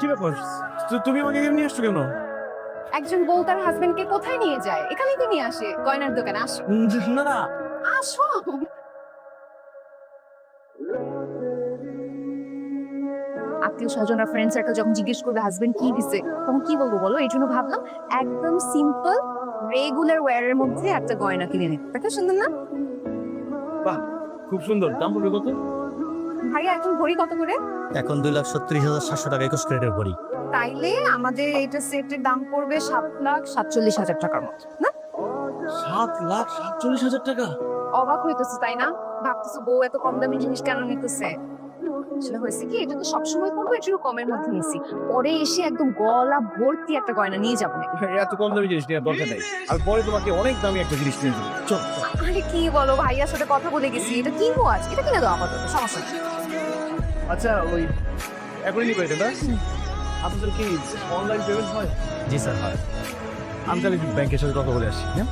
কি ব্যাপার? তুমি আমাকে এখানে নিয়ে আসছো কেন? একজন বউ তার হাজবেন্ডকে কোথায় নিয়ে যায়? এখানেই তো নিয়ে আসে, গয়নার দোকানে। আসো না না, আসো। আত্মীয় স্বজনরা ফ্রেন্ড সার্কেল যখন জিজ্ঞেস করবে হাজবেন্ড কি দিছে, তখন কি বলবো বলো? এই জন্য ভাবলাম একদম সিম্পল রেগুলার ওয়্যারের মধ্যে একটা গয়না কিনে নিতে। দেখো সুন্দর না? বাহ, খুব সুন্দর। দাম পড়বে কত? ভাইয়া এখন ঘড়ি কত করে? এখন 2,37,700 টাকা 21 ক্যারেটের ভরি। তাইলে আমাদের এটা সেটের দাম পড়বে 7,47,000 টাকার মতো না? 7,47,000 টাকা? অবাক হইতেছে তাই না? ভাবতেছো বউ এত কম দামি জিনিস কেন নিতেছে? আসলে হয়েছে কি, এটা তো সবসময় করবো, একটু কমের মধ্যে নিছি। পরে এসে একদম গলা ভর্তি একটা গয়না নিয়ে যাবো নাকি? এত কম দামি জিনিস নেওয়ার দরকার নেই। আর পরে তোমাকে অনেক দামি একটা জিনিস কিনে দেবো। চল। আরে কি বলো, ভাইয়ার সাথে কথা বলে গেছি, এটা কিনবো আজ, এটা কিনে দাও আপাতত, সমস্যা নেই। আচ্ছা, ওই এখনই নিবে এটা না? আপনাদের কি অনলাইন পেমেন্ট হয়? জি স্যার, হয়। আমি তাহলে একটু ব্যাংকের সাথে কথা বলে আসি। হ্যাঁ,